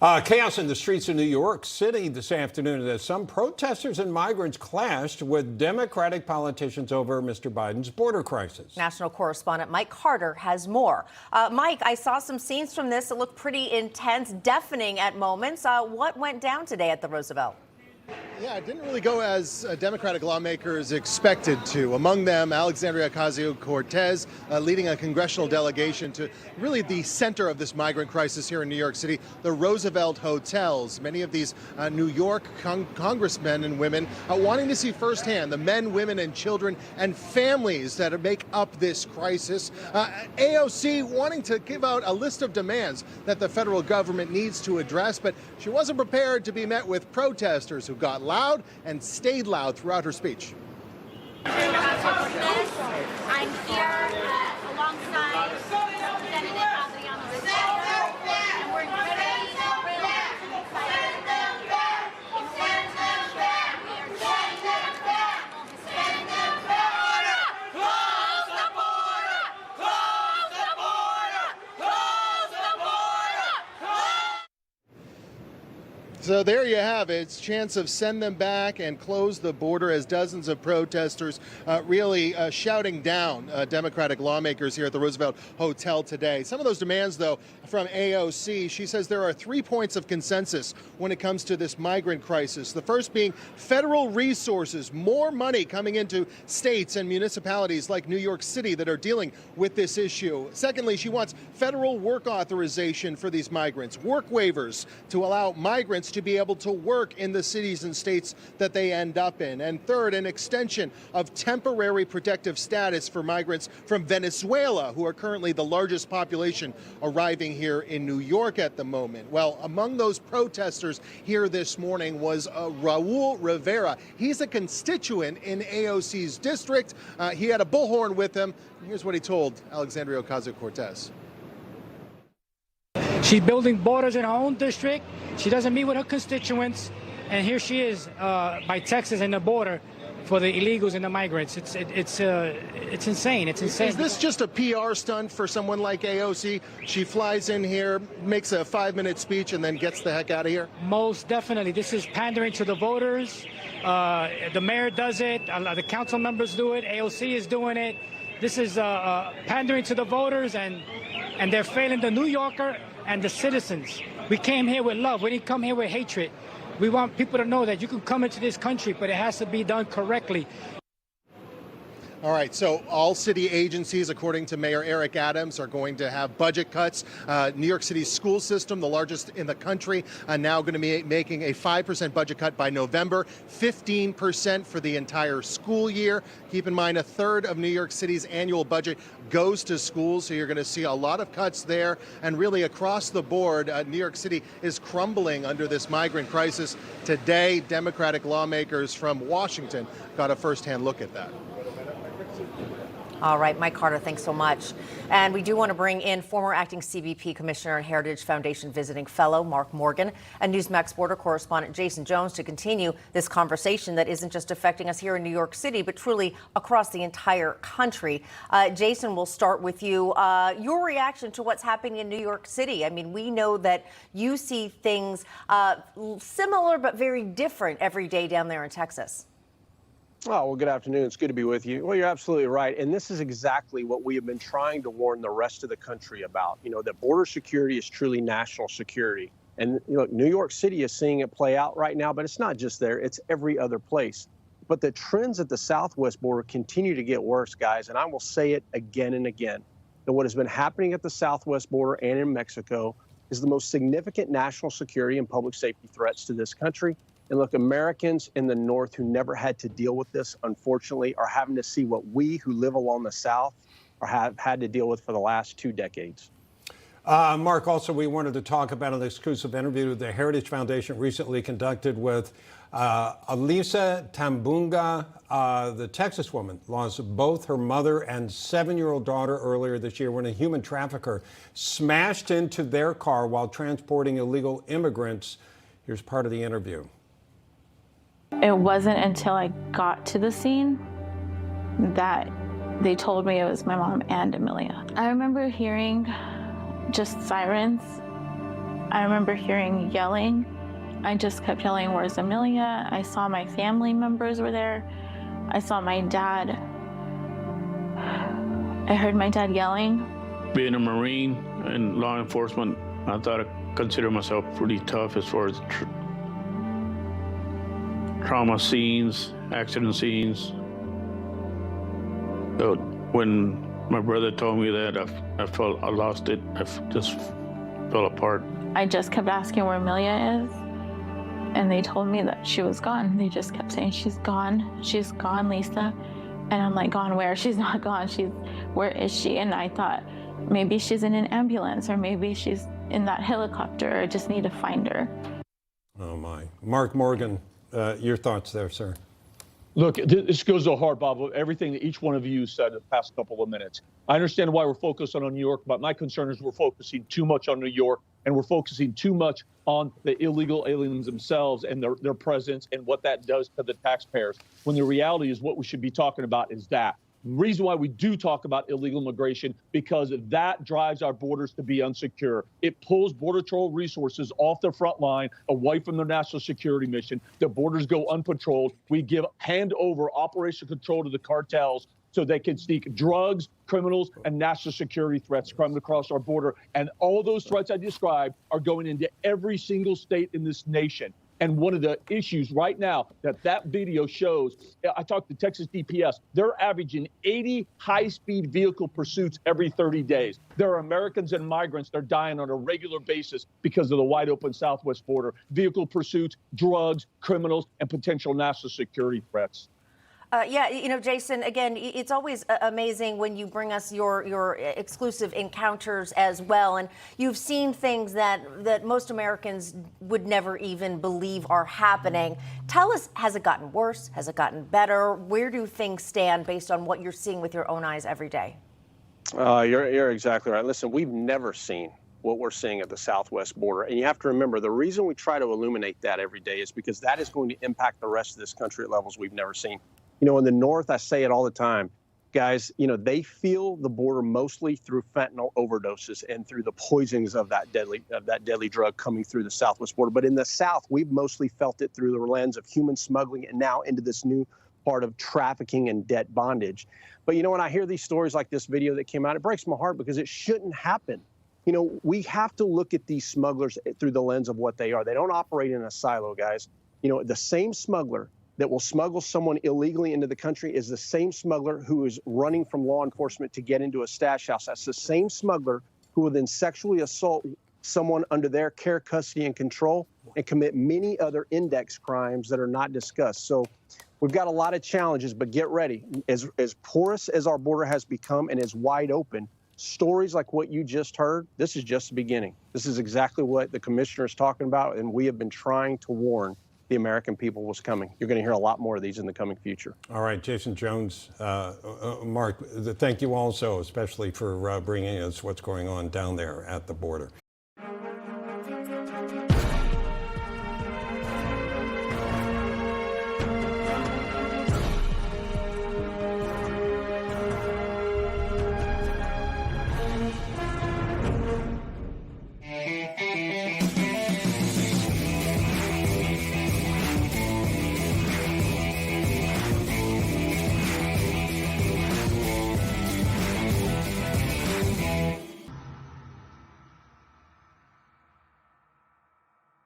Chaos in the streets of New York City this afternoon as some protesters and migrants clashed with Democratic politicians over Mr. Biden's border crisis. National correspondent Mike Carter has more. Mike, I saw some scenes from this that looked pretty intense, deafening at moments. What went down today at the Roosevelt? Yeah, it didn't really go as Democratic lawmakers expected to. Among them, Alexandria Ocasio-Cortez leading a congressional delegation to really the center of this migrant crisis here in New York City, the Roosevelt hotels. Many of these New York congressmen and women wanting to see firsthand the men, women, and children and families that make up this crisis. AOC wanting to give out a list of demands that the federal government needs to address, but she wasn't prepared to be met with protesters who got loud and stayed loud throughout her speech. I'm here alongside Representative Alexandria Ocasio-Cortez, and we're really excited in order to make sure that we are Close the border! Close the border! Close the border! So there you have it. It's a chance of send them back and close the border as dozens of protesters really shouting down Democratic lawmakers here at the Roosevelt Hotel today. Some of those demands, though, from AOC, she says there are 3 points of consensus when it comes to this migrant crisis. The first being federal resources, more money coming into states and municipalities like New York City that are dealing with this issue. Secondly, she wants federal work authorization for these migrants, work waivers to allow migrants to be able to work in the cities and states that they end up in. And third, an extension of temporary protective status for migrants from Venezuela, who are currently the largest population arriving here in New York at the moment. Well, among those protesters here this morning was Raul Rivera. He's a constituent in AOC's district. He had a bullhorn with him. Here's what he told Alexandria Ocasio-Cortez. She's building borders in her own district. She doesn't meet with her constituents. And here she is by Texas and the border for the illegals and the migrants. It's insane. It's insane. Is this just a PR stunt for someone like AOC? She flies in here, makes a 5-minute speech, and then gets the heck out of here? Most definitely. This is pandering to the voters. The mayor does it. The council members do it. AOC is doing it. This is pandering to the voters, and they're failing the New Yorker and the citizens. We came here with love. We didn't come here with hatred. We want people to know that you can come into this country, but it has to be done correctly. All right, so all city agencies, according to Mayor Eric Adams, are going to have budget cuts. New York City's school system, the largest in the country, now going to be making a 5% budget cut by November, 15% for the entire school year. Keep in mind, a third of New York City's annual budget goes to schools, so you're going to see a lot of cuts there. And really across the board, New York City is crumbling under this migrant crisis. Today, Democratic lawmakers from Washington got a firsthand look at that. All right, Mike Carter, thanks so much. And we do want to bring in former acting CBP Commissioner and Heritage Foundation visiting fellow Mark Morgan and Newsmax border correspondent Jason Jones to continue this conversation that isn't just affecting us here in New York City, but truly across the entire country. Jason, we'll start with you. Your reaction to what's happening in New York City. I mean, we know that you see things similar but very different every day down there in Texas. Oh, well, good afternoon. It's good to be with you. Well, you're absolutely right. And this is exactly what we have been trying to warn the rest of the country about. You know, that border security is truly national security. And, you know, New York City is seeing it play out right now, but it's not just there. It's every other place. But the trends at the southwest border continue to get worse, guys. And I will say it again and again. And what has been happening at the southwest border and in Mexico is the most significant national security and public safety threats to this country. And look, Americans in the north who never had to deal with this, unfortunately, are having to see what we who live along the south have had to deal with for the last 2 decades. Mark, also, we wanted to talk about an exclusive interview the Heritage Foundation recently conducted with Elisa Tambunga. The Texas woman lost both her mother and 7-year-old daughter earlier this year when a human trafficker smashed into their car while transporting illegal immigrants. Here's part of the interview. It wasn't until I got to the scene that they told me it was my mom and Amelia. I remember hearing just sirens I remember hearing yelling. I just kept yelling, "Where's Amelia?" I saw my family members were there. I saw my dad. I heard my dad yelling. Being a Marine and law enforcement, I thought I consider myself pretty tough as far as trauma scenes, accident scenes. So when my brother told me that, I felt I lost it. Just fell apart. I just kept asking where Amelia is, and they told me that she was gone. They just kept saying, she's gone, Lisa. And I'm like, gone where? She's not gone. Where is she? And I thought maybe she's in an ambulance, or maybe she's in that helicopter. I just need to find her. Oh my. Mark Morgan, your thoughts there, sir? Look, this goes to heart, Bob, of everything that each one of you said in the past couple of minutes. I understand why we're focused on New York, but my concern is we're focusing too much on New York, and we're focusing too much on the illegal aliens themselves and their presence and what that does to the taxpayers, when the reality is what we should be talking about is that. The reason why we do talk about illegal immigration, because that drives our borders to be unsecure. It pulls Border Patrol resources off the front line, away from their national security mission. The borders go unpatrolled. We hand over operational control to the cartels so they can sneak drugs, criminals, and national security threats coming across our border. And all those threats I described are going into every single state in this nation. And one of the issues right now that video shows, I talked to Texas DPS, they're averaging 80 high-speed vehicle pursuits every 30 days. There are Americans and migrants that are dying on a regular basis because of the wide open southwest border. Vehicle pursuits, drugs, criminals, and potential national security threats. Yeah, you know, Jason, again, it's always amazing when you bring us your exclusive encounters as well. And you've seen things that most Americans would never even believe are happening. Tell us, has it gotten worse? Has it gotten better? Where do things stand based on what you're seeing with your own eyes every day? You're exactly right. Listen, we've never seen what we're seeing at the southwest border. And you have to remember, the reason we try to illuminate that every day is because that is going to impact the rest of this country at levels we've never seen. You know, in the North, I say it all the time, guys, you know, they feel the border mostly through fentanyl overdoses and through the poisonings of that deadly drug coming through the southwest border. But in the South, we've mostly felt it through the lens of human smuggling and now into this new part of trafficking and debt bondage. But, you know, when I hear these stories like this video that came out, it breaks my heart because it shouldn't happen. You know, we have to look at these smugglers through the lens of what they are. They don't operate in a silo, guys. You know, the same smuggler that will smuggle someone illegally into the country is the same smuggler who is running from law enforcement to get into a stash house. That's the same smuggler who will then sexually assault someone under their care, custody, and control and commit many other index crimes that are not discussed. So we've got a lot of challenges, but get ready. As porous as our border has become and as wide open, stories like what you just heard, this is just the beginning. This is exactly what the commissioner is talking about, and we have been trying to warn the American people was coming. You're going to hear a lot more of these in the coming future. All right, Jason Jones, Mark, thank you also, especially for bringing us what's going on down there at the border.